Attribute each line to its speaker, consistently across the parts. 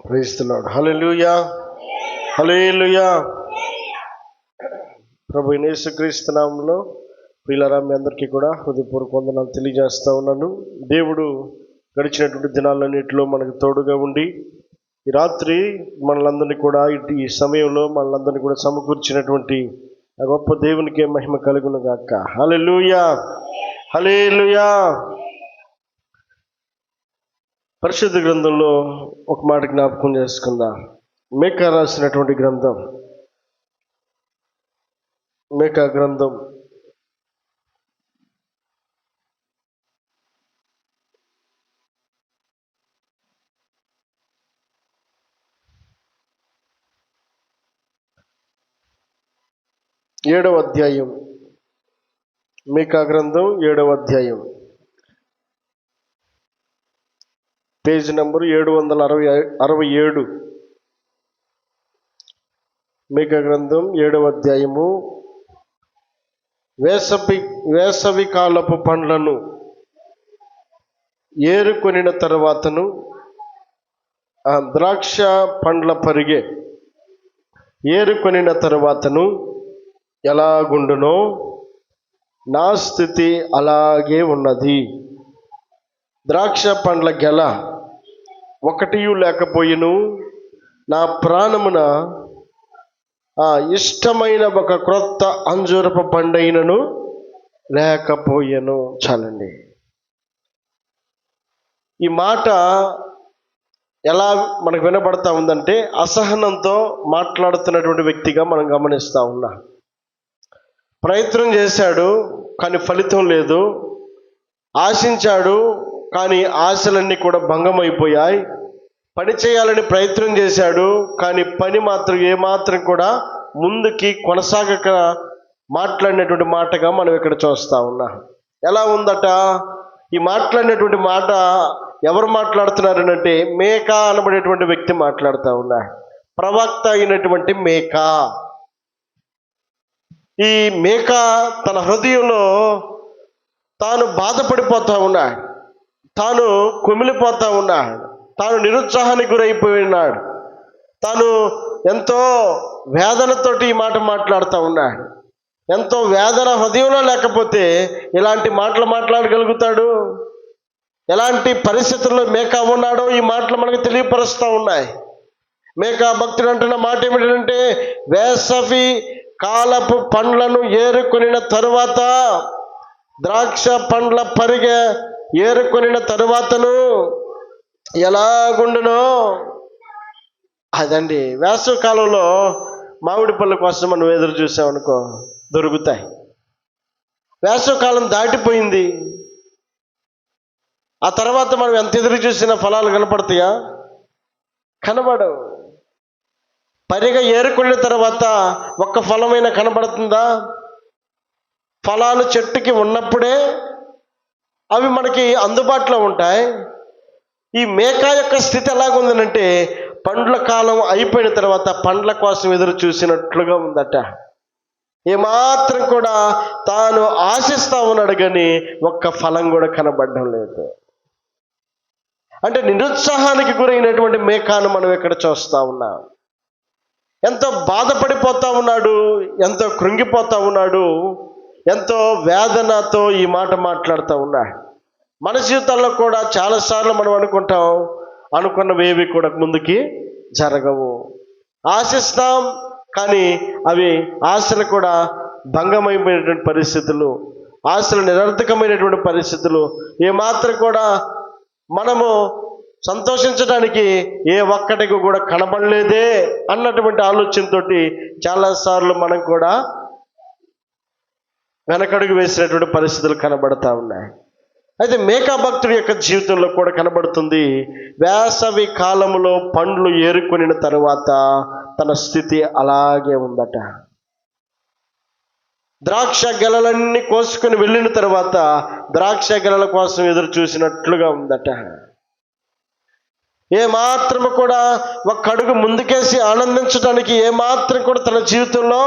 Speaker 1: Praise the lord. Hallelujah, hallelujah. ప్రభు యేసుక్రీస్తు నామములో ప్రియులారా, మీ అందరికీ కూడా హృదయపూర్వక వందనాలు తెలియజేస్తా ఉన్నాను. దేవుడు గడిచినటువంటి దినాలన్నింటిలో మనకు తోడుగా ఉండి ఈ రాత్రి మనలందరినీ కూడా ఈ సమయంలో మనలందరినీ కూడా సమకూర్చినటువంటి ఆ గొప్ప దేవునికే మహిమ కలుగును గాక. హల్లెలూయా, హల్లెలూయా. పరిశుద్ధ గ్రంథంలో ఒక మాట జ్ఞాపకం చేసుకుందాం. మీకా రాసినటువంటి గ్రంథం, మీకా గ్రంథం 7వ అధ్యాయం. మీకా గ్రంథం 7వ అధ్యాయం, పేజ్ నంబరు 767. మీకా గ్రంథం 7వ అధ్యాయము. వేసవి కాలపు పండ్లను ఏరుకొనిన తర్వాతను ద్రాక్ష పండ్ల పరిగె ఏరుకొనిన తర్వాతను ఎలాగుండునో నా స్థితి అలాగే ఉన్నది. ద్రాక్ష పండ్ల గెల ఒకటియు లేకపోయిను, నా ప్రాణమున ఇష్టమైన ఒక క్రొత్త అంజూరపు పండైనను లేకపోయెను. చాలండి. ఈ మాట ఎలా మనకు వినబడతా ఉందంటే, అసహనంతో మాట్లాడుతున్నటువంటి వ్యక్తిగా మనం గమనిస్తూ ఉన్నాం. ప్రయత్నం చేశాడు కానీ ఫలితం లేదు, ఆశించాడు కానీ ఆశలన్నీ కూడా భంగమైపోయాయి, పని చేయాలని ప్రయత్నం చేశాడు కానీ పని మాత్రం ఏమాత్రం కూడా ముందుకి కొనసాగక మాట్లాడినటువంటి మాటగా మనం ఇక్కడ చూస్తూ ఉన్నాం. ఎలా ఉందట ఈ మాట్లాడినటువంటి మాట? ఎవరు మాట్లాడుతున్నారనంటే మేకా అనబడేటువంటి వ్యక్తి మాట్లాడుతూ ఉన్నా, ప్రవక్త అయినటువంటి మేకా. ఈ మేకా తన హృదయంలో తాను బాధపడిపోతూ ఉన్నాడు, తాను కుమిలిపోతూ ఉన్నాడు, తాను నిరుత్సాహానికి గురైపోయినాడు, తాను ఎంతో వేదనతోటి ఈ మాట మాట్లాడుతూ ఉన్నాడు. ఎంతో వేదన హృదయంలో లేకపోతే ఇలాంటి మాటలు మాట్లాడగలుగుతాడు? ఎలాంటి పరిస్థితుల్లో మేకా ఉన్నాడో ఈ మాటలు మనకు తెలియపరుస్తూ ఉన్నాయి. మేకా భక్తుడు అంటున్న మాట ఏమిటంటే, వేసవి కాలపు పండ్లను ఏరుకొనిన తరువాత, ద్రాక్ష పండ్ల పరిగె ఏరుకొనిన తరువాతను ఎలాగుండునో. అదండి, వేసవి కాలంలో మామిడి పళ్ళ కోసం మనం ఎదురు చూసామనుకో, దొరుకుతాయి. వేసవి కాలం దాటిపోయింది, ఆ తర్వాత మనం ఎంత ఎదురు చూసినా ఫలాలు కనపడతాయా? కనబడవు. పరిగ ఏరుకున్న తర్వాత ఒక్క ఫలమైనా కనబడుతుందా? ఫలాలు చెట్టుకి ఉన్నప్పుడే అవి మనకి అందుబాటులో ఉంటాయి. ఈ మేకా యొక్క స్థితి ఎలాగుందనంటే, పండ్ల కాలం అయిపోయిన తర్వాత పండ్ల కోసం ఎదురు చూసినట్లుగా ఉందట. ఏమాత్రం కూడా తాను ఆశిస్తా ఉన్నాడు కానీ ఒక్క ఫలం కూడా కనబడడం లేదు. అంటే నిరుత్సాహానికి గురైనటువంటి మేకాను మనం ఇక్కడ చూస్తూ ఉన్నాం. ఎంతో బాధపడిపోతూ ఉన్నాడు, ఎంతో కృంగిపోతూ ఉన్నాడు, ఎంతో వేదనతో ఈ మాట మాట్లాడుతూ ఉన్నాడు. మన జీవితాల్లో కూడా చాలాసార్లు మనం అనుకున్నవేవి కూడా ముందుకి జరగవు. ఆశిస్తాం కానీ అవి ఆశలు కూడా భంగమైపోయినటువంటి పరిస్థితులు, ఆశలు నిరర్థకమైనటువంటి పరిస్థితులు, ఏమాత్రం కూడా మనము సంతోషించడానికి ఏ ఒక్కటికి కూడా కనబడలేదే అన్నటువంటి ఆలోచనతో చాలాసార్లు మనం కూడా వెనకడుగు వేసినటువంటి పరిస్థితులు కనబడతా ఉన్నాయి. అయితే మేకా భక్తుడి యొక్క జీవితంలో కూడా కనబడుతుంది. వేసవి కాలంలో పండ్లు ఏరుకొనిన తరువాత తన స్థితి అలాగే ఉందట. ద్రాక్ష గెలలన్నీ కోసుకొని వెళ్ళిన తర్వాత ద్రాక్ష గెలల కోసం ఎదురు చూసినట్లుగా ఉందట. ఏమాత్రము కూడా ఒక అడుగు ముందుకేసి ఆనందించడానికి ఏమాత్రం కూడా తన జీవితంలో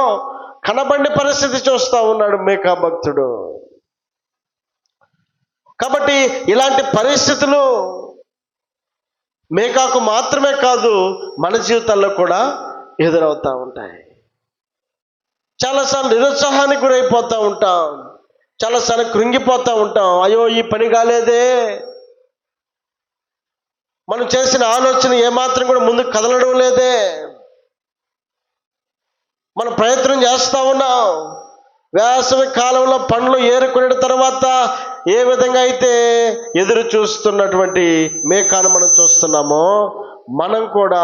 Speaker 1: కనబడిన పరిస్థితి చూస్తూ ఉన్నాడు మేకా భక్తుడు. కాబట్టి ఇలాంటి పరిస్థితులు మేకాకు మాత్రమే కాదు, మన జీవితాల్లో కూడా ఎదురవుతూ ఉంటాయి. చాలాసార్లు నిరుత్సాహానికి గురైపోతూ ఉంటాం, చాలాసార్లు కృంగిపోతూ ఉంటాం. అయ్యో ఈ పని కాలేదే, మనం చేసిన ఆలోచన ఏమాత్రం కూడా ముందుకు కదలడం లేదే, మనం ప్రయత్నం చేస్తూ ఉన్నాం. వేసవి కాలంలో పండ్లు ఏరుకునే తర్వాత ఏ విధంగా అయితే ఎదురు చూస్తున్నటువంటి మేకాను మనం చూస్తున్నామో, మనం కూడా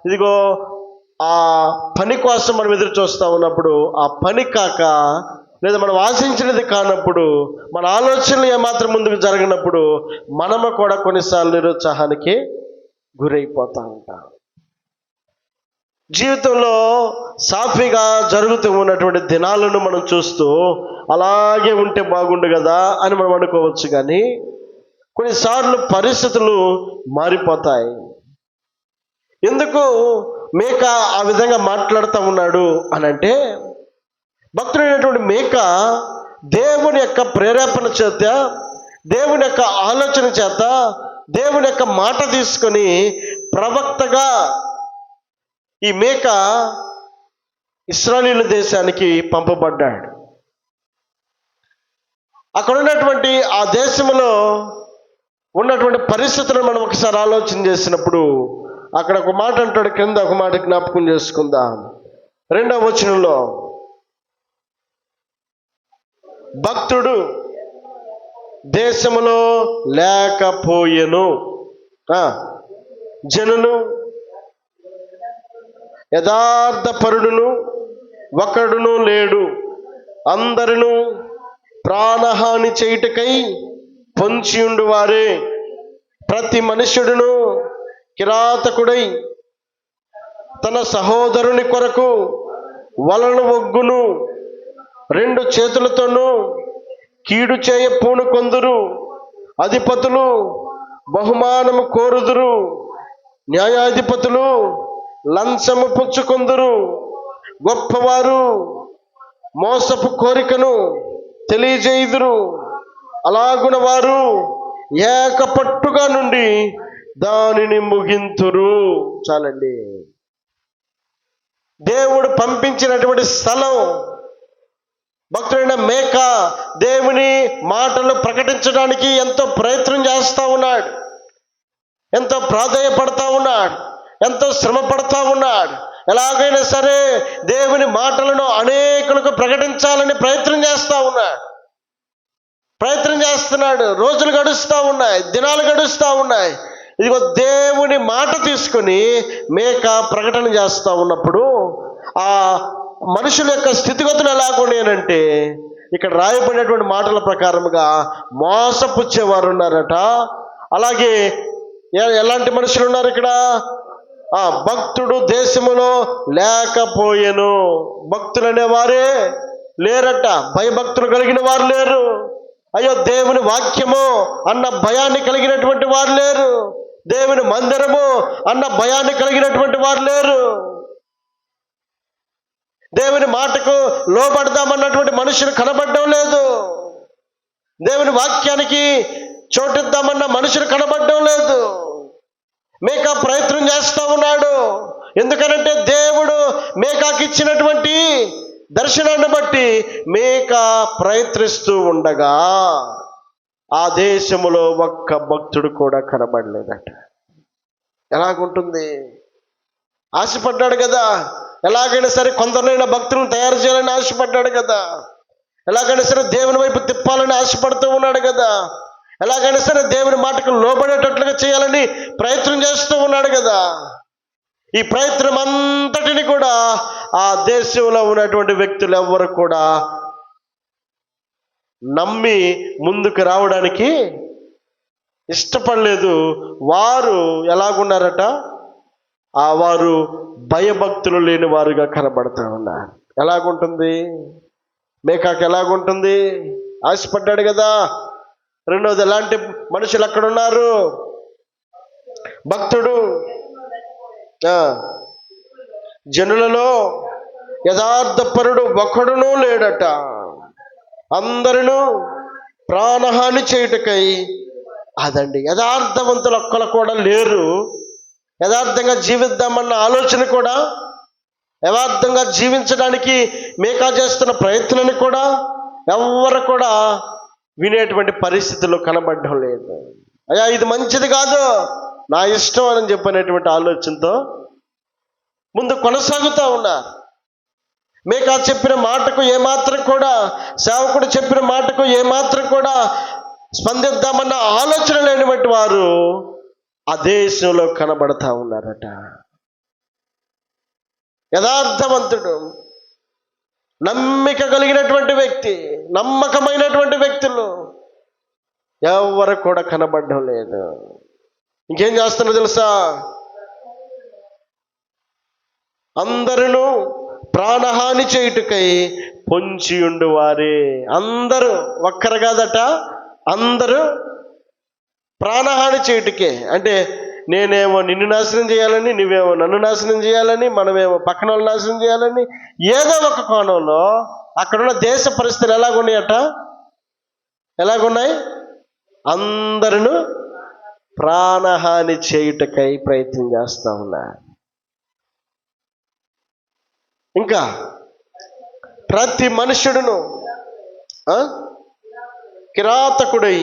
Speaker 1: ఇదిగో ఆ పని కోసం మనం ఎదురు చూస్తూ ఉన్నప్పుడు, ఆ పని కాక లేదా మనం ఆశించినది కానప్పుడు, మన ఆలోచనలు ఏమాత్రం ముందుకు జరగనప్పుడు మనము కూడా కొన్నిసార్లు నిరుత్సాహానికి గురైపోతూ ఉంటాం. జీవితంలో సాఫీగా జరుగుతూ ఉన్నటువంటి దినాలను మనం చూస్తూ అలాగే ఉంటే బాగుండు కదా అని మనం అనుకోవచ్చు. కానీ కొన్నిసార్లు పరిస్థితులు మారిపోతాయి. ఎందుకు మేక ఆ విధంగా మాట్లాడుతూ ఉన్నాడు అని అంటే, భక్తుడైనటువంటి మేక దేవుని యొక్క ప్రేరేపణ చేత, దేవుని యొక్క ఆలోచన చేత, దేవుని యొక్క మాట తీసుకొని ప్రవక్తగా ఈ మేక ఇశ్రాయేలు దేశానికి పంపబడ్డాడు. అక్కడ ఉన్నటువంటి ఆ దేశంలో ఉన్నటువంటి పరిస్థితులను మనం ఒకసారి ఆలోచన చేసినప్పుడు, అక్కడ ఒక మాట అంటాడు, కింద ఒక మాట జ్ఞాపకం చేసుకుందాం. 2వ వచనంలో, భక్తుడు దేశములో లేకపోయెను, జనులు యథార్థపరుడును ఒకడును లేడు, అందరును ప్రాణహాని చేయుటకై పొంచియుండు వారే, ప్రతి మనుష్యుడును కిరాతకుడై తన సహోదరుని కొరకు వలను ఒగ్గును, 2 చేతులతోనూ కీడు చేయ పూనుకొందురు, అధిపతులు బహుమానము కోరుదురు, న్యాయాధిపతులు లంచము పుచ్చుకొందురు, గొప్పవారు మోసపు కోరికను తెలియజేయుదురు, అలాగున వారు ఏకపట్టుగా నుండి దానిని ముగింతురు. చాలండి. దేవుడు పంపించినటువంటి స్థలం, భక్తుడైన మేక దేవుని మాటలు ప్రకటించడానికి ఎంతో ప్రయత్నం చేస్తూ ఉన్నాడు, ఎంతో ప్రాధేయపడతా ఉన్నాడు, ఎంతో శ్రమ పడతా ఉన్నాడు. ఎలాగైనా సరే దేవుని మాటలను అనేకులకు ప్రకటించాలని ప్రయత్నం చేస్తున్నాడు. రోజులు గడుస్తూ ఉన్నాయి, దినాలు గడుస్తూ ఉన్నాయి. ఇదిగో దేవుని మాట తీసుకొని మేక ప్రకటన చేస్తూ ఉన్నప్పుడు ఆ మనుషుల యొక్క స్థితిగతులు ఎలాగున్నాయనంటే, ఇక్కడ రాయబడినటువంటి మాటల ప్రకారముగా మోసపుచ్చేవారు ఉన్నారట. అలాగే ఎలాంటి మనుషులు ఉన్నారు ఇక్కడ? భక్తుడు దేశములో లేకపోయెను. భక్తులు అనేవారే లేరట, భయభక్తులు కలిగిన వారు లేరు. అయ్యో దేవుని వాక్యము అన్న భయాన్ని కలిగినటువంటి వారు లేరు, దేవుని మందిరము అన్న భయాన్ని కలిగినటువంటి వారు లేరు, దేవుని మాటకు లోబడదామన్నటువంటి మనుషులు కనబడడం లేదు, దేవుని వాక్యానికి చోటిద్దామన్న మనుషులు కనబడడం లేదు. మేకా ప్రయత్నం చేస్తూ ఉన్నాడు. ఎందుకనంటే దేవుడు మేకాకి ఇచ్చినటువంటి దర్శనాన్ని బట్టి మేక ప్రయత్నిస్తూ ఉండగా ఆ దేశములో ఒక్క భక్తుడు కూడా కనబడలేదట. ఎలాగుంటుంది? ఆశపడ్డాడు కదా, ఎలాగైనా సరే కొందరైనా భక్తులను తయారు చేయాలని ఆశపడ్డాడు కదా, ఎలాగైనా సరే దేవుని వైపు తిప్పాలని ఆశపడుతూ ఉన్నాడు కదా, ఎలాగైనా సరే దేవుని మాటకు లోబడేటట్లుగా చేయాలని ప్రయత్నం చేస్తూ ఉన్నాడు కదా. ఈ ప్రయత్నం అంతటిని కూడా ఆ దేశంలో ఉన్నటువంటి వ్యక్తులు ఎవ్వరు కూడా నమ్మి ముందుకు రావడానికి ఇష్టపడలేదు. వారు ఎలాగున్నారట? వారు భయభక్తులు లేని వారుగా కనబడతా ఉన్నారు. ఎలాగుంటుంది? మేకాకు ఎలాగుంటుంది? ఆశపడ్డాడు కదా. రెండవది, ఎలాంటి మనుషులు అక్కడ ఉన్నారు? భక్తుడు జనులలో యథార్థపరుడు ఒకడునూ లేడట, అందరినూ ప్రాణహాని చేయుటకై. అదండి, యథార్థవంతులు ఒక్కరు కూడా లేరు, యథార్థంగా జీవిద్దామన్న ఆలోచన కూడా, యథార్థంగా జీవించడానికి మేకా చేస్తున్న ప్రయత్నాన్ని కూడా ఎవ్వరు కూడా వినేటువంటి పరిస్థితుల్లో కనబడడం లేదు. అయ్యా ఇది మంచిది కాదు, నా ఇష్టం అని చెప్పనేటువంటి ఆలోచనతో ముందు కొనసాగుతూ ఉన్నారు. మేకా చెప్పిన మాటకు ఏమాత్రం కూడా, సేవకుడు చెప్పిన మాటకు ఏమాత్రం కూడా స్పందిద్దామన్న ఆలోచన లేనివంటి వారు ఆ దేశంలో కనబడతా ఉన్నారట. యథార్థవంతుడు, నమ్మిక కలిగినటువంటి వ్యక్తి, నమ్మకమైనటువంటి వ్యక్తులు ఎవరు కూడా కనబడడం లేదు. ఇంకేం చేస్తున్నా తెలుసా? అందరూ ప్రాణహాని చేయుటకై పొంచి ఉండు వారే. అందరూ, ఒక్కరు కాదట, అందరూ ప్రాణహాని చేయుటకే. అంటే నేనేమో నిన్ను నాశనం చేయాలని, నువ్వేమో నన్ను నాశనం చేయాలని, మనమేమో పక్కన వాళ్ళు నాశనం చేయాలని, ఏదో ఒక కోణంలో అక్కడున్న దేశ పరిస్థితులు ఎలాగున్నాయట? ఎలాగున్నాయి? అందరూ ప్రాణహాని చేయుటకై ప్రయత్నం చేస్తూ ఉన్నారు. ఇంకా ప్రతి మనుష్యుడును కిరాతకుడై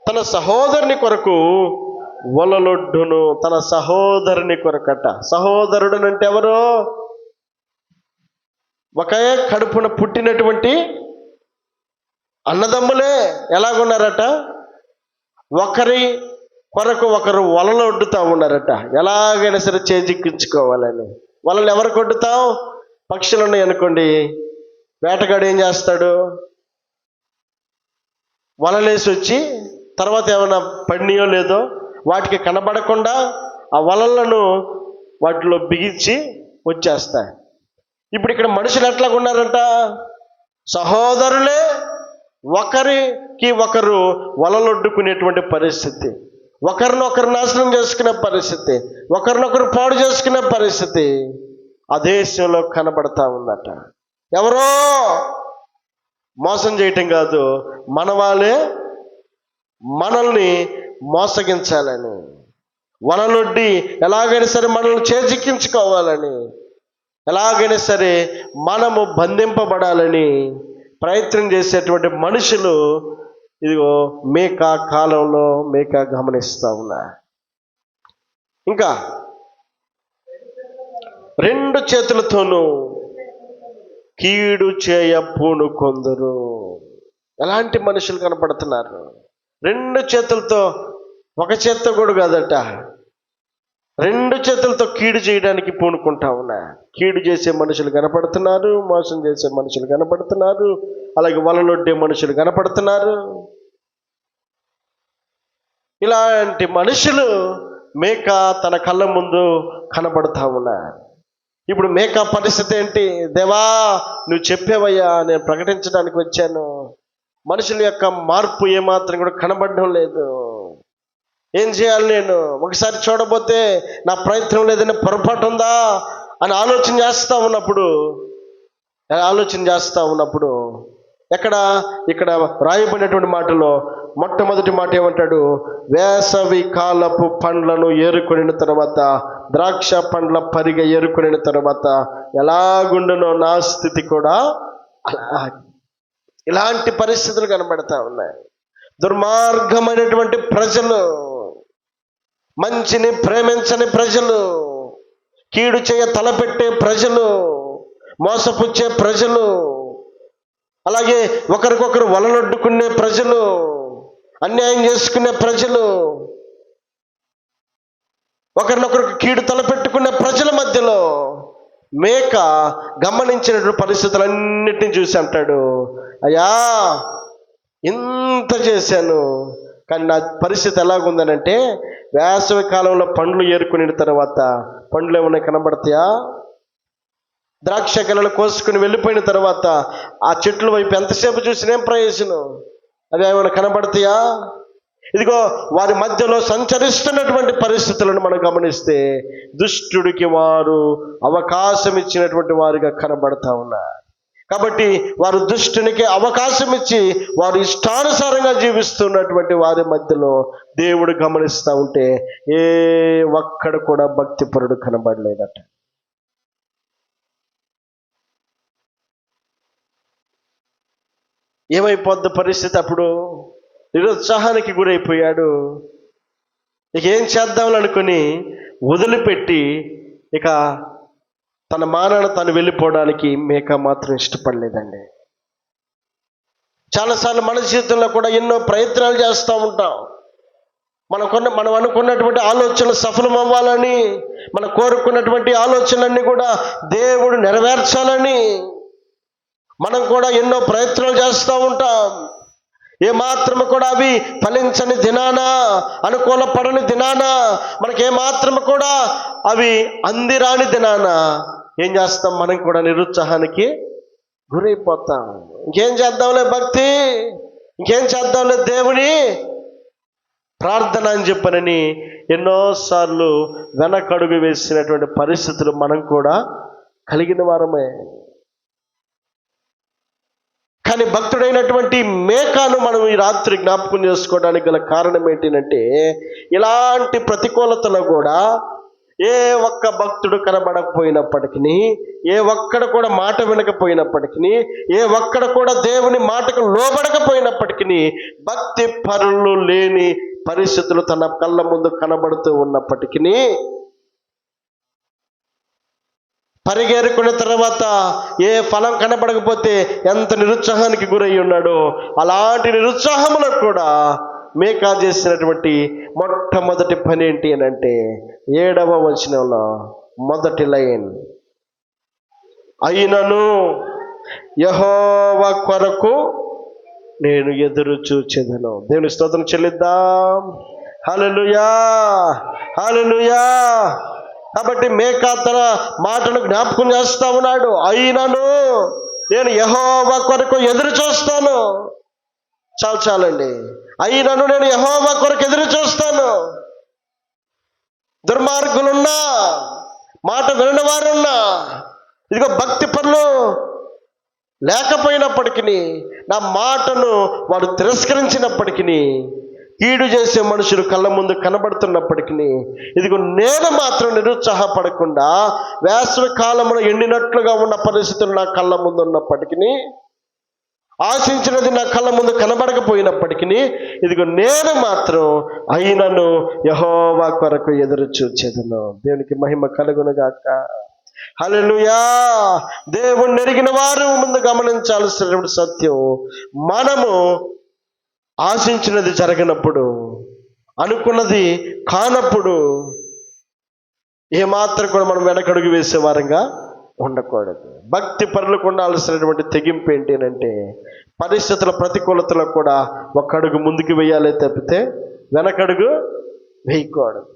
Speaker 1: తన సహోదరుని కొరకు వలలొడ్డును. తన సహోదరుని కొరకట. సహోదరుడు అంటే ఎవరు? ఒకే కడుపున పుట్టినటువంటి అన్నదమ్ములే ఎలాగున్నారట? ఒకరి కొరకు ఒకరు వలలొడ్డుతూ ఉన్నారట. ఎలాగైనా సరే చేజిక్కించుకోవాలని. వలలు ఎవరు కొట్టుతావు? పక్షులు ఉన్నాయి అనుకోండి, వేటగాడు ఏం చేస్తాడు? వలలేసి వచ్చి తర్వాత ఏమైనా పడినాయో లేదో వాటికి కనబడకుండా ఆ వలలను వాటిలో బిగించి వచ్చేస్తాయి. ఇప్పుడు ఇక్కడ మనుషులు ఎట్లా ఉన్నారంట? సహోదరులే ఒకరికి ఒకరు వలలొడ్డుకునేటువంటి పరిస్థితి, ఒకరినొకరు నాశనం చేసుకునే పరిస్థితి, ఒకరినొకరు పాడు చేసుకునే పరిస్థితి ఆ దేశంలో కనబడతా ఉందట. ఎవరో మోసం చేయటం కాదు, మన వాళ్ళే మనల్ని మోసగించాలని, వలలొడ్డి ఎలాగైనా సరే మనల్ని చేజిక్కించుకోవాలని, ఎలాగైనా సరే మనము బంధింపబడాలని ప్రయత్నం చేసేటువంటి మనుషులు ఇదిగో మేకా కాలంలో మేకా గమనిస్తూ ఉన్నా. ఇంకా రెండు చేతులతోనూ కీడు చేయ పూనుకొందురు. ఎలాంటి మనుషులు కనపడుతున్నారు? రెండు చేతులతో, ఒక చేత్తో కూడా కాదట, రెండు చేతులతో కీడు చేయడానికి పూనుకుంటా ఉన్నా. కీడు చేసే మనుషులు కనపడుతున్నారు, మోసం చేసే మనుషులు కనపడుతున్నారు, అలాగే వలలొడ్డే మనుషులు కనపడుతున్నారు. ఇలాంటి మనుషులు మేకా తన కళ్ళ ముందు కనబడుతూ ఉన్నారు. ఇప్పుడు మేకా పరిస్థితి ఏంటి? దేవా నువ్వు చెప్పేవయ్యా, నేను ప్రకటించడానికి వచ్చాను. మనుషుల యొక్క మార్పు ఏమాత్రం కూడా కనబడడం లేదు. ఏం చేయాలి నేను? ఒకసారి చూడబోతే నా ప్రయత్నం లేదని పొరపాటు ఉందా అని ఆలోచన చేస్తూ ఉన్నప్పుడు ఇక్కడ రాయబడినటువంటి మాటలో మొట్టమొదటి మాట ఏమంటాడు? వేసవి కాలపు పండ్లను ఏరుకొనిన తర్వాత, ద్రాక్ష పండ్ల పరిగ ఏరుకొనిన తర్వాత ఎలాగుండునో నా స్థితి కూడా అలా. ఇలాంటి పరిస్థితులు కనబడతా ఉన్నాయి. దుర్మార్గమైనటువంటి ప్రజలు, మంచిని ప్రేమించని ప్రజలు, కీడు చేయ తలపెట్టే ప్రజలు, మోసపుచ్చే ప్రజలు, అలాగే ఒకరికొకరు వలలొడ్డుకునే ప్రజలు, అన్యాయం చేసుకునే ప్రజలు, ఒకరినొకరికి కీడు తలపెట్టుకునే ప్రజల మధ్యలో మేక గమనించినటువంటి పరిస్థితులన్నిటిని చూసి అంటాడు, అయ్యా ఇంత చేశాను, కానీ నా పరిస్థితి ఎలాగుందనంటే వేసవి కాలంలో పండ్లు ఏరుకునే తర్వాత పండ్లు ఏమైనా కనబడతాయా? ద్రాక్ష గెలలు కోసుకుని వెళ్ళిపోయిన తర్వాత ఆ చెట్ల వైపు ఎంతసేపు చూసినేం ప్రయోజనం? అవి ఏమైనా కనబడతాయా? ఇదిగో వారి మధ్యలో సంచరిస్తున్నటువంటి పరిస్థితులను మనం గమనిస్తే దుష్టుడికి వారు అవకాశం ఇచ్చినటువంటి వారిగా కనబడతా ఉన్నారు. కాబట్టి వారు దుష్టునికి అవకాశం ఇచ్చి వారు ఇష్టానుసారంగా జీవిస్తున్నటువంటి వారి మధ్యలో దేవుడు గమనిస్తూ ఉంటే ఏ ఒక్కడ కూడా భక్తిపరుడు కనబడలేదట. ఏమైపోద్ది పరిస్థితి? అప్పుడు నిరుత్సాహానికి గురైపోయాడు. ఇక ఏం చేద్దామని అనుకుని వదిలిపెట్టి ఇక తన మానాన తను వెళ్ళిపోవడానికి మేక మాత్రం ఇష్టపడలేదండి. చాలాసార్లు మన జీవితంలో కూడా ఎన్నో ప్రయత్నాలు చేస్తూ ఉంటాం. మనం అనుకున్నటువంటి ఆలోచనలు సఫలం అవ్వాలని, మనం కోరుకున్నటువంటి ఆలోచనలన్నీ కూడా దేవుడు నెరవేర్చాలని మనం కూడా ఎన్నో ప్రయత్నాలు చేస్తూ ఉంటాం. ఏమాత్రము కూడా అవి ఫలించని దినాన, అనుకూల పడని దినాన, మనకేమాత్రము కూడా అవి అందిరాని దినాన ఏం చేస్తాం? మనం కూడా నిరుత్సాహానికి గురైపోతాం. ఇంకేం చేద్దాంలే భక్తి, ఇంకేం చేద్దాంలే దేవుని ప్రార్థన అని చెప్పనని ఎన్నోసార్లు వెనకడుగు వేసినటువంటి పరిస్థితులు మనం కూడా కలిగిన వారమే. కానీ భక్తుడైనటువంటి మేకాను మనం ఈ రాత్రి జ్ఞాపకం చేసుకోవడానికి గల కారణం ఏంటంటే, ఇలాంటి ప్రతికూలతలో కూడా ఏ ఒక్క భక్తుడు కనబడకపోయినప్పటికీ, ఏ ఒక్కడ కూడా మాట వినకపోయినప్పటికీ, ఏ ఒక్కడ కూడా దేవుని మాటకు లోబడకపోయినప్పటికీ, భక్తి పరులు లేని పరిస్థితులు తన కళ్ళ ముందు కనబడుతూ ఉన్నప్పటికీ, పరిగెరుకున్న తర్వాత ఏ ఫలం కనబడకపోతే ఎంత నిరుత్సాహానికి గురై ఉన్నాడో, అలాంటి నిరుత్సాహంలో కూడా మేకా చేసినటువంటి మొట్టమొదటి పని ఏంటి అని అంటే 7వ వచనంలో మొదటి లైన్, అయినను యెహోవా కొరకు నేను ఎదురు చూచెదను. దేవుని స్తోత్రం చెల్లిద్దాం. హల్లెలూయా, హల్లెలూయా. కాబట్టి మేకా తన మాటను జ్ఞాపకం చేస్తా ఉన్నాడు. అయినను నేను యెహోవా కొరకు ఎదురు చూస్తాను. చాలండి. అయినను నేను యెహోవా కొరకు ఎదురు చూస్తాను. దుర్మార్గులున్నా, మాట వినని వారున్నా, ఇదిగో భక్తి పనులు లేకపోయినప్పటికీ, నా మాటను వారు తిరస్కరించినప్పటికీ, కీడు చేసే మనుషులు కళ్ళ ముందు కనబడుతున్నప్పటికీ, ఇదిగో నేను మాత్రం నిరుత్సాహపడకుండా, వేసవి కాలంలో ఎండినట్లుగా ఉన్న పరిస్థితులు నా కళ్ళ ముందు ఉన్నప్పటికీ, ఆశించినది నా కళ్ళ ముందు కనబడకపోయినప్పటికీ, ఇదిగో నేను మాత్రం అయినను యెహోవా కొరకు ఎదురు చూచెదను. దేవునికి మహిమ కలుగునుగాక. హల్లెలూయా. దేవుణ్ణి ఎరిగిన వారు ముందు గమనించాల్సినటువంటి సత్యం, మనము ఆశించినది జరగనప్పుడు, అనుకున్నది కానప్పుడు ఏమాత్రం కూడా మనం వెనకడుగు వేసే వారంగా ఉండకూడదు. భక్తి పరులకు ఉండాల్సినటువంటి తెగింపు ఏంటి అంటే, పరిస్థితుల ప్రతికూలతలో కూడా ఒక అడుగు ముందుకు వేయాలి తప్పితే వెనకడుగు వేయకూడదు.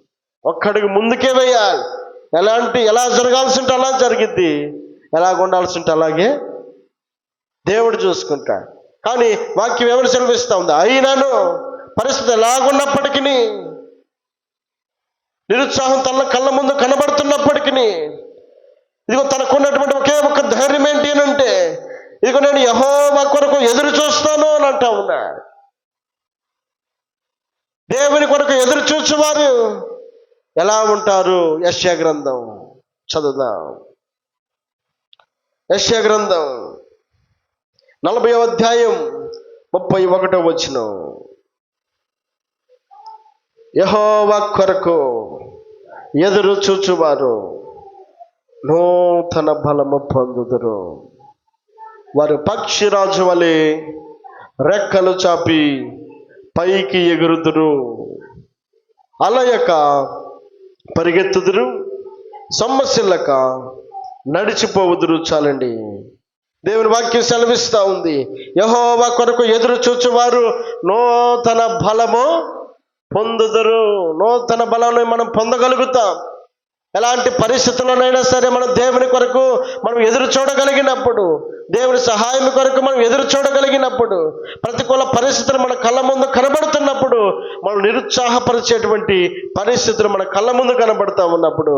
Speaker 1: ఒక్కడుగు ముందుకే వేయాలి. ఎలా జరగాల్సి ఉంటే అలా జరిగిద్ది, ఎలాగ ఉండాల్సి ఉంటే అలాగే దేవుడు చూసుకుంటాడు. కానీ వాక్యం ఎవరు సెలవిస్తూ ఉంది? అయినను పరిస్థితి ఎలాగున్నప్పటికీ, నిరుత్సాహం తన కళ్ళ ముందు కనబడుతున్నప్పటికీ, ఇదిగో తనకున్నటువంటి ఒకే ఒక్క ధైర్యం ఏంటి అని అంటే, ఇదిగో నేను యెహోవా కొరకు ఎదురు చూస్తాను అని అంటా ఉన్నా. దేవుని కొరకు ఎదురు చూసేవారు ఎలా ఉంటారు? యెషయా గ్రంథం చదువుదాం. యెషయా గ్రంథం 40వ అధ్యాయం 31వ వచనం, యెహోవా కొరకు ఎదురు చూచువారు నూతన బలము పొందుదురు. వారు పక్షిరాజు వలె రెక్కలు చాపి పైకి ఎగురుదురు, అలయక పరిగెత్తుదురు, సొమ్మసిల్లక నడిచిపోవుదురు. చాలండి. దేవుని వాక్యం సెలవిస్తూ ఉంది, యెహోవా కొరకు ఎదురు చూచువారు నూతన బలము పొందుదురు. నూతన బలాన్ని మనం పొందగలుగుతాం. ఎలాంటి పరిస్థితుల్లోనైనా సరే మనం దేవుని కొరకు మనం ఎదురు చూడగలిగినప్పుడు, దేవుని సహాయం కొరకు మనం ఎదురు చూడగలిగినప్పుడు, ప్రతికూల పరిస్థితులు మన కళ్ళ ముందు కనబడుతున్నప్పుడు, మనం నిరుత్సాహపరిచేటువంటి పరిస్థితులు మన కళ్ళ ముందు కనబడుతూ ఉన్నప్పుడు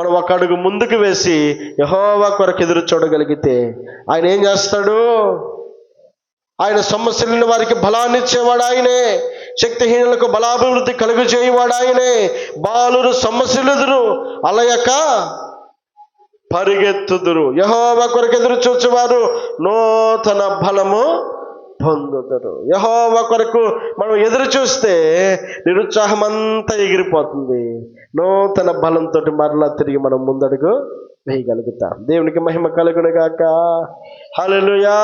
Speaker 1: మనం ఒక అడుగు ముందుకు వేసి యెహోవా కొరకు ఎదురు చూడగలిగితే ఆయన ఏం చేస్తాడు? ఆయన సమస్యలను వారికి బలాన్ని ఇచ్చేవాడు ఆయనే. శక్తిహీనులకు బలాభివృద్ధి కలుగు చేయవాడు ఆయనే. బాలురు సమస్యలు ఎదురు అలయక పరిగెత్తుదురు. యెహోవా కొరకు ఎదురు చూచేవారు నూతన బలము పొందుదురు. యెహోవా కొరకు మనం ఎదురు చూస్తే నిరుత్సాహం అంతా ఎగిరిపోతుంది. నూతన బలంతో మరలా తిరిగి మనం ముందడుగు వేయగలుగుతాం. దేవునికి మహిమ కలుగును గాక. హల్లెలూయా.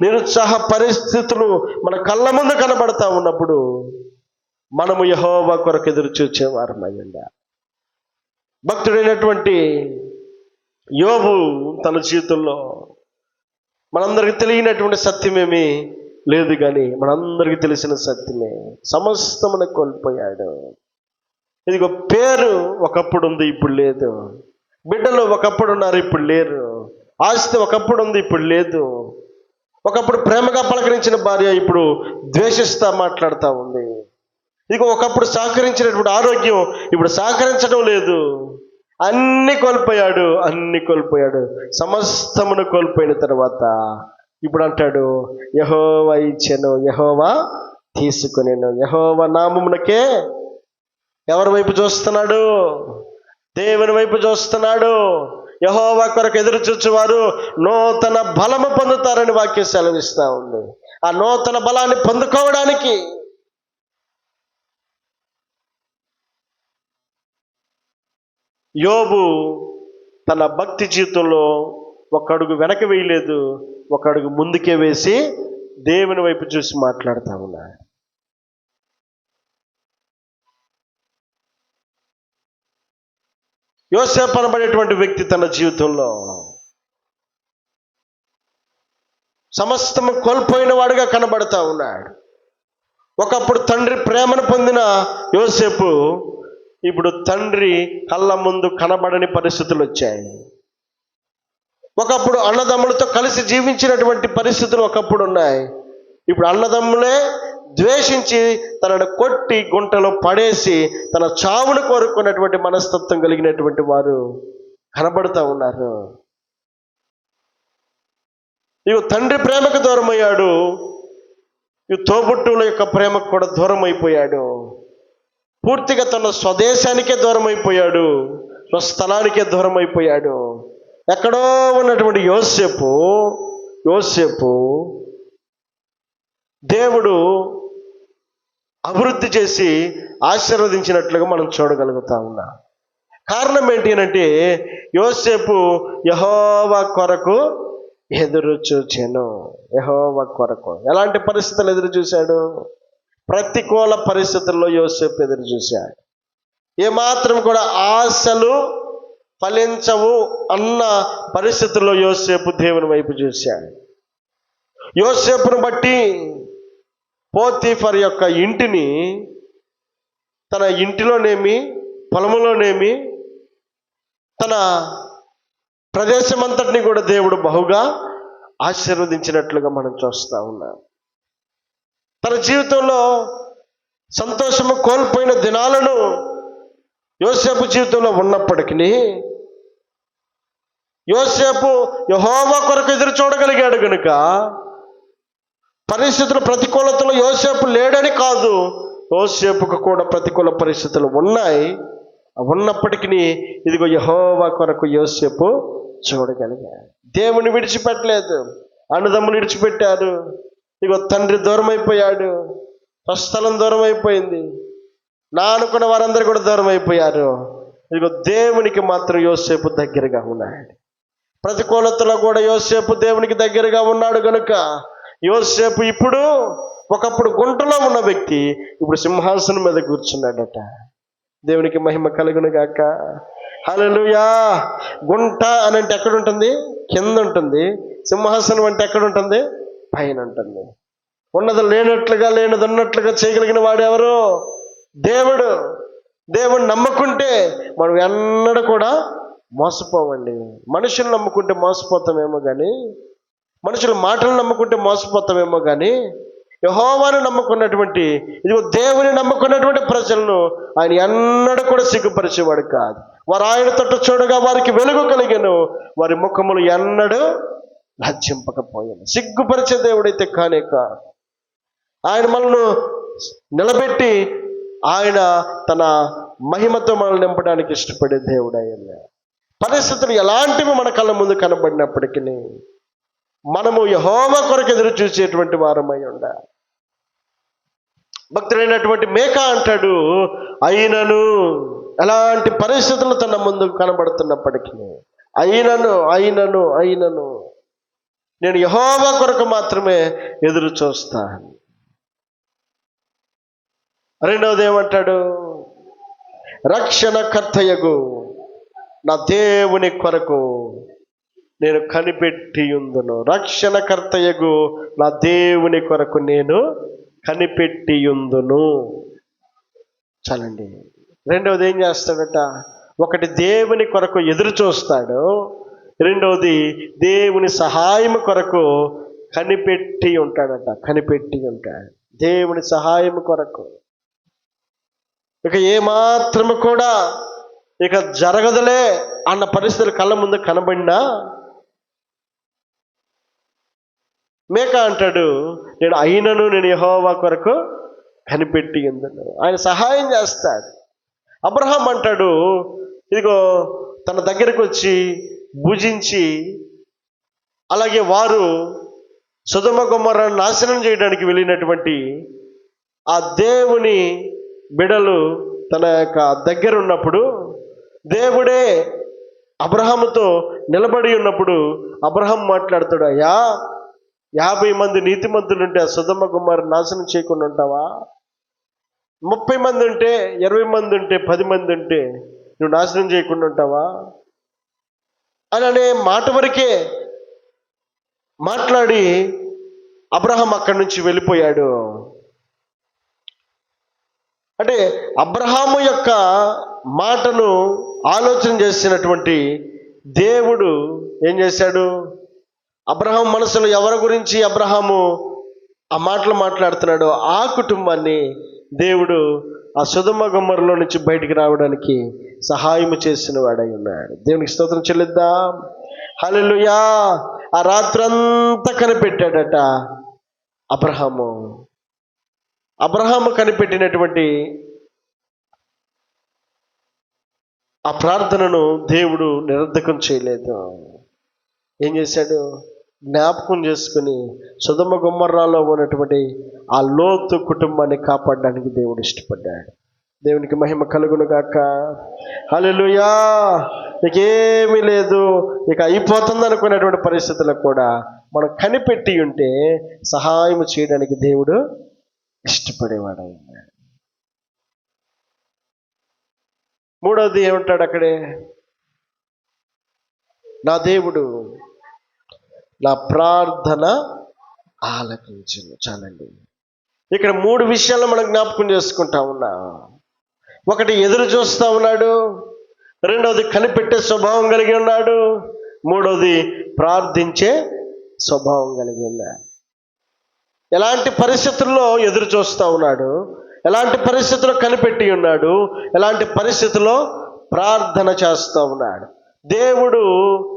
Speaker 1: నిరుత్సాహ పరిస్థితులు మన కళ్ళ ముందు కనబడతా ఉన్నప్పుడు మనము యెహోవా కొరకు ఎదురు చూచేవారమయ్యండి. భక్తుడైనటువంటి యోబు తన జీవితంలో మనందరికీ తెలియనటువంటి సత్యమేమీ లేదు, కానీ మనందరికీ తెలిసిన సత్యమే. సమస్తమును కోల్పోయాడు. ఇదిగో పేరు ఒకప్పుడు ఉంది, ఇప్పుడు లేదు. బిడ్డలు ఒకప్పుడు ఉన్నారు, ఇప్పుడు లేరు. ఆస్తి ఒకప్పుడు ఉంది, ఇప్పుడు లేదు. ఒకప్పుడు ప్రేమగా పలకరించిన భార్య ఇప్పుడు ద్వేషిస్తా మాట్లాడుతూ ఉంది. ఇదిగో ఒకప్పుడు సహకరించినటువంటి ఆరోగ్యం ఇప్పుడు సహకరించడం లేదు. అన్ని కోల్పోయాడు. సమస్తమును కోల్పోయిన తర్వాత ఇప్పుడు అంటాడు, యెహోవా ఇచ్చెను, యెహోవా తీసుకొనెను. యెహోవా నామమునకే ఎవరి వైపు చూస్తున్నాడు? దేవుని వైపు చూస్తున్నాడు. యెహోవా కొరకు ఎదురు చూచేవారు నూతన బలము పొందుతారని వాక్యం సెలవిస్తూ ఉంది. ఆ నూతన బలాన్ని పొందుకోవడానికి యోబు తన భక్తి జీవితంలో ఒక అడుగు వెనక వేయలేదు, ఒక అడుగు ముందుకే వేసి దేవుని వైపు చూసి మాట్లాడుతూ ఉన్నాడు. యోసేపు అనబడేటువంటి వ్యక్తి తన జీవితంలో సమస్తము కోల్పోయిన వాడుగా కనబడతా ఉన్నాడు. ఒకప్పుడు తండ్రి ప్రేమను పొందిన యోసేపు ఇప్పుడు తండ్రి కళ్ళ ముందు కనబడని పరిస్థితులు వచ్చాయి. ఒకప్పుడు అన్నదమ్ములతో కలిసి జీవించినటువంటి పరిస్థితులు ఒకప్పుడు ఉన్నాయి. ఇప్పుడు అన్నదమ్ములే ద్వేషించి తనను కొట్టి గుంటలో పడేసి తన చావును కోరుకున్నటువంటి మనస్తత్వం కలిగినటువంటి వారు కనబడుతూ ఉన్నారు. ఇవి తండ్రి ప్రేమకు దూరం అయ్యాడు. ఇవి తోబుట్టువుల యొక్క ప్రేమకు కూడా దూరం అయిపోయాడు. పూర్తిగా తన స్వదేశానికే దూరం అయిపోయాడు, స్వస్థలానికే దూరం అయిపోయాడు. ఎక్కడో ఉన్నటువంటి యోసేపు దేవుడు అభివృద్ధి చేసి ఆశీర్వదించినట్లుగా మనం చూడగలుగుతా ఉన్నాం. కారణం ఏంటి అంటే యోసేపు యెహోవా కొరకు ఎదురు చూచెను. యెహోవా కొరకు ఎలాంటి పరిస్థితులు ఎదురు చూశాడు? ప్రతికూల పరిస్థితుల్లో యోసేపు ఎదురు చూశాడు. ఏమాత్రం కూడా ఆశలు ఫలించవు అన్న పరిస్థితుల్లో యోసేపు దేవుని వైపు చూశాడు. యోసేపును బట్టి పోతీఫర్ యొక్క ఇంటిని తన ఇంటిలోనేమి పొలములోనేమి తన ప్రదేశమంతటిని కూడా దేవుడు బహుగా ఆశీర్వదించినట్లుగా మనం చూస్తూ ఉన్నాం. తన జీవితంలో సంతోషము కోల్పోయిన దినాలను యోసేపు జీవితంలో ఉన్నప్పటికీ యోసేపు యెహోవా కొరకు ఎదురు చూడగలిగాడు కనుక పరిస్థితుల ప్రతికూలతలో యోసేపు లేడని కాదు, యోసేపుకు కూడా ప్రతికూల పరిస్థితులు ఉన్నాయి. ఉన్నప్పటికీ ఇదిగో యెహోవా కొరకు యోసేపు చూడగలిగాడు. దేవుని విడిచిపెట్టలేదు. అన్నదమ్ములు విడిచిపెట్టారు. ఇదిగో తండ్రి దూరం అయిపోయాడు, స్వస్థలం దూరం అయిపోయింది, నా అనుకున్న వారందరూ కూడా దూరం అయిపోయారు. ఇదిగో దేవునికి మాత్రం యోసేపు దగ్గరగా ఉన్నాడు. ప్రతికూలతలో కూడా యోసేపు దేవునికి దగ్గరగా ఉన్నాడు కనుక యోసేపు ఇప్పుడు ఒకప్పుడు గుంటలో ఉన్న వ్యక్తి ఇప్పుడు సింహాసనం మీద కూర్చున్నాడట. దేవునికి మహిమ కలుగును గాక. హల్లెలూయా. గుంట అని అంటే ఎక్కడ ఉంటుంది? కింద ఉంటుంది. సింహాసనం అంటే ఎక్కడ ఉంటుంది? పైన ఉంటుంది. ఉన్నది లేనట్లుగా లేనిది ఉన్నట్లుగా చేయగలిగిన వాడు ఎవరు? దేవుడు. దేవుడిని నమ్ముకుంటే మనం ఎన్నడూ కూడా మోసపోవండి. మనుషులు నమ్ముకుంటే మోసపోతామేమో కానీ, మనుషుల మాటలు నమ్ముకుంటే మోసపోతామేమో కానీ, యెహోవాను నమ్ముకున్నటువంటి ఇదిగో దేవుని నమ్ముకున్నటువంటి ప్రజలను ఆయన ఎన్నడూ కూడా సిగ్గుపరిచేవాడు కాదు. వారు ఆయన తట్టు చూడగా వారికి వెలుగు కలిగెను, వారి ముఖములు ఎన్నడూ లజ్జింపకపోయాను. సిగ్గుపరిచే దేవుడైతే కానే కాదు. ఆయన మనల్ని నిలబెట్టి ఆయన తన మహిమతో మనల్ని నింపడానికి ఇష్టపడే దేవుడు ఆయన. పరిస్థితులు ఎలాంటివి మన కళ్ళ ముందు కనబడినప్పటికీ మనము యెహోవా కొరకు ఎదురు చూసేటువంటి వారమై ఉండాలి. భక్తుడైనటువంటి మేకా అంటాడు, అయినను ఎలాంటి పరిస్థితులు తన ముందు కనబడుతున్నప్పటికీ అయినను నేను యెహోవా కొరకు మాత్రమే ఎదురు చూస్తాను. రెండవది ఏమంటాడు? రక్షణకర్తయగు నా దేవుని కొరకు నేను కనిపెట్టి ఉందును. రక్షణకర్తయగు నా దేవుని కొరకు నేను కనిపెట్టి ఉందును. చాలండి. రెండవది ఏం చేస్తాడట? ఒకటి దేవుని కొరకు ఎదురు చూస్తాడు, రెండవది దేవుని సహాయం కొరకు కనిపెట్టి ఉంటాడట. కనిపెట్టి ఉంటాడు దేవుని సహాయం కొరకు. ఇక ఏమాత్రము కూడా ఇక జరగదులే అన్న పరిస్థితులు కళ్ళ ముందు కనబడినా మేకా అంటాడు, నేను యెహోవా కొరకు కనిపెట్టి ఉందును. ఆయన సహాయం చేస్తాడు. అబ్రహాం అంటాడు, ఇదిగో తన దగ్గరకు వచ్చి భుజించి, అలాగే వారు సొదొమ గొమొర్రాను నాశనం చేయడానికి వెళ్ళినటువంటి ఆ దేవుని బిడలు తన యొక్క దగ్గర ఉన్నప్పుడు, దేవుడే అబ్రహాముతో నిలబడి ఉన్నప్పుడు అబ్రహాం మాట్లాడుతాడు, అయ్యా 50 మంది నీతిమంతులుంటే ఆ సొదొమ గొమొర్రాను నాశనం చేయకుండా ఉంటావా? 30 మంది ఉంటే, 20 మంది ఉంటే, 10 మంది ఉంటే నువ్వు నాశనం చేయకుండా ఉంటావా అని అనే మాట వరకే మాట్లాడి అబ్రహాం అక్కడి నుంచి వెళ్ళిపోయాడు. అంటే అబ్రహాము యొక్క మాటను ఆలోచన చేసినటువంటి దేవుడు ఏం చేశాడు? అబ్రహాం మనసులో ఎవరి గురించి అబ్రహాము ఆ మాటలు మాట్లాడుతున్నాడో ఆ కుటుంబాన్ని దేవుడు ఆ సొదొమ గొమొర్రాలో నుంచి బయటికి రావడానికి సహాయం చేసిన వాడై ఉన్నాడు. దేవునికి స్తోత్రం చెల్లిద్దాం. హల్లెలూయా. ఆ రాత్రంతా కనిపెట్టాడట అబ్రహాము కనిపెట్టినటువంటి ఆ ప్రార్థనను దేవుడు నిరర్ధకం చేయలేదు. ఏం చేశాడు? జ్ఞాపకం చేసుకుని సొదొమ గొమొర్రాలో ఉన్నటువంటి ఆ లోతు కుటుంబాన్ని కాపాడడానికి దేవుడు ఇష్టపడ్డాడు. దేవునికి మహిమ కలుగును గాక. హల్లెలూయా. ఇకేమీ లేదు, ఇక అయిపోతుంది అనుకునేటువంటి పరిస్థితులకు కూడా మనం కనిపెట్టి ఉంటే సహాయం చేయడానికి దేవుడు ఇష్టపడేవాడు. మూడవది ఏమంటాడు అక్కడే? నా దేవుడు నా ప్రార్థన ఆలకించును. చాలండి. ఇక్కడ 3 విషయాలు మనం జ్ఞాపకం చేసుకుంటా ఉన్నాం. ఒకటి ఎదురు చూస్తూ ఉన్నాడు, రెండవది కనిపెట్టే స్వభావం కలిగి ఉన్నాడు, మూడవది ప్రార్థించే స్వభావం కలిగి ఉన్నాడు. ఎలాంటి పరిస్థితుల్లో ఎదురు చూస్తూ ఉన్నాడు, ఎలాంటి పరిస్థితుల్లో కనిపెట్టి ఉన్నాడు, ఎలాంటి పరిస్థితుల్లో ప్రార్థన చేస్తూ ఉన్నాడు. దేవుడు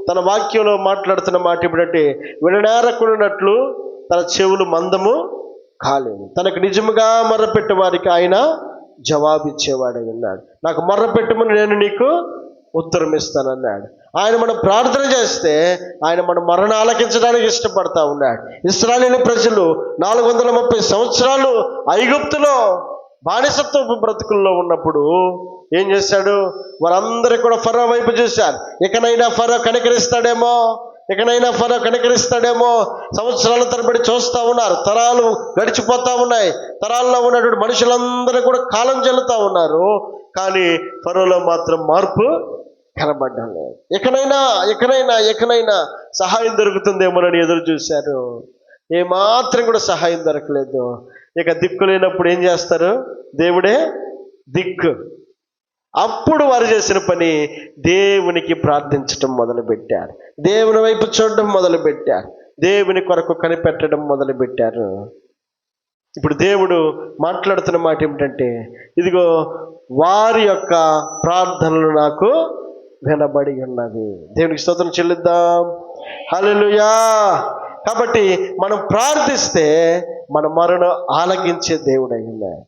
Speaker 1: తన వాక్యంలో మాట్లాడుతున్న మాట ఏమిటంటే, విననేరకున్నట్లు తన చెవులు మందము కాలేదు, తనకు నిజముగా మొర్రపెట్టే వారికి ఆయన జవాబిచ్చేవాడై ఉన్నాడు. నాకు మొర్రపెట్టుమని నేను నీకు ఉత్తరం ఇస్తానన్నాడు. ఆయన మనం ప్రార్థన చేస్తే ఆయన మన మొర్రను ఆలకించడానికి ఇష్టపడతా ఉన్నాడు. ఇశ్రాయేలు ప్రజలు 430 సంవత్సరాలు ఐగుప్తులో బానిసత్వపు బ్రతుకుల్లో ఉన్నప్పుడు ఏం చేశాడు? వారందరూ కూడా ఫరో వైపు చూశారు. ఇకనైనా ఫరో కనికరిస్తాడేమో సంవత్సరాల తరబడి చూస్తూ ఉన్నారు. తరాలు గడిచిపోతూ ఉన్నాయి. తరాల్లో ఉన్నటువంటి మనుషులందరూ కూడా కాలం చెల్లుతూ ఉన్నారు. కానీ ఫరోలో మాత్రం మార్పు కనబడ్డం లేదు. ఎకనైనా సహాయం దొరుకుతుందేమోనని ఎదురు చూశారు. ఏమాత్రం కూడా సహాయం దొరకలేదు. ఇక దిక్కు లేనప్పుడు ఏం చేస్తారు? దేవుడే దిక్కు. అప్పుడు వారు చేసిన పని దేవునికి ప్రార్థించడం మొదలుపెట్టారు, దేవుని వైపు చూడడం మొదలుపెట్టారు, దేవుని కొరకు కనిపెట్టడం మొదలుపెట్టారు. ఇప్పుడు దేవుడు మాట్లాడుతున్న మాట ఏమిటంటే, ఇదిగో వారి యొక్క ప్రార్థనలు నాకు వినబడి ఉన్నది. దేవునికి స్తోత్రం చెల్లిద్దాం. హల్లెలూయా. కాబట్టి మనం ప్రార్థిస్తే మన మొరను ఆలకించే దేవుడై ఉన్నాడు.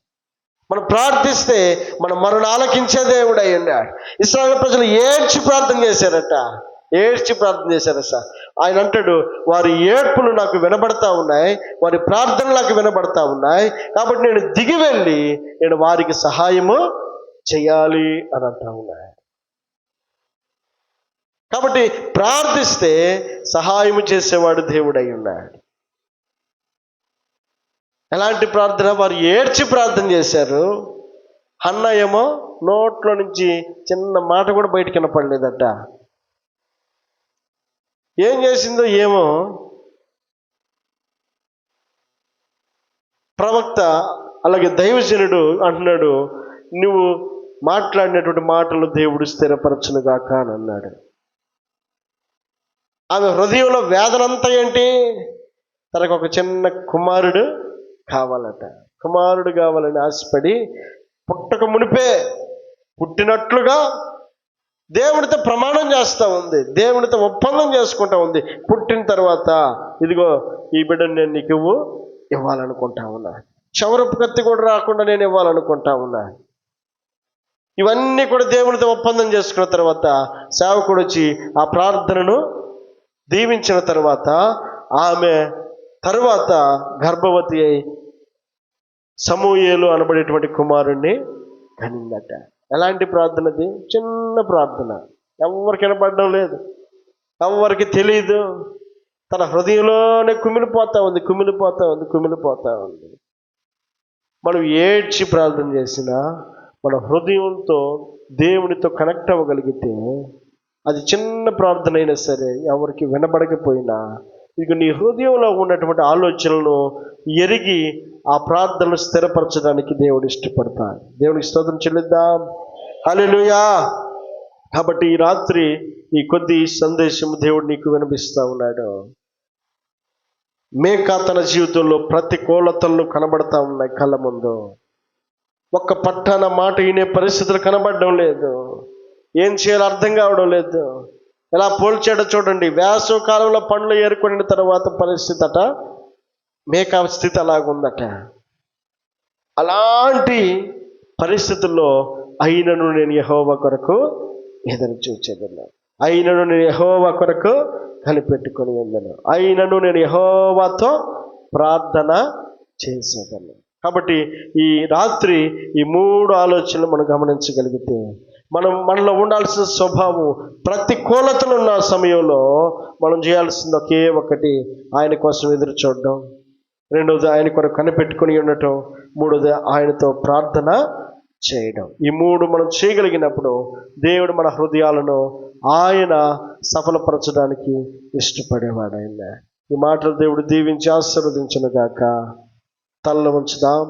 Speaker 1: మనం ప్రార్థిస్తే మన మొరను ఆలకించే దేవుడై ఉన్నాడు. ఇశ్రాయేలు ప్రజలు ఏడ్చి ప్రార్థన చేశారట. సార్ ఆయన అంటాడు, వారి ఏడ్పులు నాకు వినబడతా ఉన్నాయి, వారి ప్రార్థనలు నాకు వినబడతా ఉన్నాయి, కాబట్టి నేను దిగి వెళ్ళి నేను వారికి సహాయము చేయాలి అని అంటా ఉన్నాయి. కాబట్టి ప్రార్థిస్తే సహాయము చేసేవాడు దేవుడై ఉన్నాడు. ఎలాంటి ప్రార్థన? వారు ఏడ్చి ప్రార్థన చేశారు. హన్నా ఏమో నోట్లో నుంచి చిన్న మాట కూడా బయటికి వినపడలేదట. ఏం చేసిందో ఏమో. ప్రవక్త అలాగే దైవజనుడు అంటున్నాడు, నువ్వు మాట్లాడినటువంటి మాటలు దేవుడు స్థిరపరచును గాక అని అన్నాడు. ఆమె హృదయంలో వేదనంతా ఏంటి? తనకు ఒక చిన్న కుమారుడు కావాలట. కుమారుడు కావాలని ఆశపడి పుట్టక మునిపే పుట్టినట్లుగా దేవుడితో ప్రమాణం చేస్తూ ఉంది, దేవుడితో ఒప్పందం చేసుకుంటా ఉంది. పుట్టిన తర్వాత ఇదిగో ఈ బిడ్డను నేను నీకు ఇవ్వాలనుకుంటా ఉన్నా, చవరపు కత్తి కూడా రాకుండా నేను ఇవ్వాలనుకుంటా ఉన్నా. ఇవన్నీ కూడా దేవుడితో ఒప్పందం చేసుకున్న తర్వాత సేవకుడు వచ్చి ఆ ప్రార్థనను దీవించిన తర్వాత ఆమె తర్వాత గర్భవతి అయి సమూయేలు అనబడేటువంటి కుమారుణ్ణి కనిందట. ఎలాంటి ప్రార్థనది? చిన్న ప్రార్థన, ఎవరికి వినపడడం లేదు, ఎవరికి తెలియదు. తన హృదయంలోనే కుమిలిపోతా ఉంది. మనం ఏడ్చి ప్రార్థన చేసినా మన హృదయంతో దేవునితో కనెక్ట్ అవ్వగలిగితే, అది చిన్న ప్రార్థన అయినా సరే ఎవరికి వినబడకపోయినా, ఇక నీ హృదయంలో ఉన్నటువంటి ఆలోచనలను ఎరిగి ఆ ప్రార్థనలు స్థిరపరచడానికి దేవుడు ఇష్టపడతాడు. దేవునికి స్తోత్రం చెల్లిద్దాం. హల్లెలూయా. కాబట్టి ఈ రాత్రి ఈ కొద్ది సందేశం దేవుడు నీకు వినిపిస్తా ఉన్నాడు. మేకా తన జీవితంలో ప్రతికూలతలు కనబడతా ఉన్నాయి కళ్ళ ముందు. ఒక్క పట్టాన మాట వినే పరిస్థితులు కనబడడం లేదు. ఏం చేయాలో అర్థం కావడం లేదు. ఎలా పోల్చాడో చూడండి. వేసవి కాలంలో పండ్లు ఏరుకున్న తర్వాత పరిస్థితి అట, మేకా స్థితి అలాగుందట. అలాంటి పరిస్థితుల్లో అయినను నేను యెహోవా కొరకు ఎదురు చూచేదను, అయినను నేను యెహోవా కొరకు కనిపెట్టుకొని వెళ్ళను, అయినను నేను యెహోవాతో ప్రార్థన చేసేదను. కాబట్టి ఈ రాత్రి ఈ 3 ఆలోచనలు మనం గమనించగలిగితే, మనలో ఉండాల్సిన స్వభావం ప్రతికూలతలు ఉన్న సమయంలో మనం చేయాల్సింది ఒకే ఒకటి, ఆయన కోసం ఎదురు చూడడం. రెండవది ఆయన కొరకు కనిపెట్టుకుని ఉండటం. మూడవది ఆయనతో ప్రార్థన చేయడం. ఈ 3 మనం చేయగలిగినప్పుడు దేవుడు మన హృదయాలను ఆయన సఫలపరచడానికి ఇష్టపడేవాడు. ఆయన ఈ మాటలు దేవుడు దీవించి ఆశీర్వదించును గాక. తలలో ఉంచుదాం.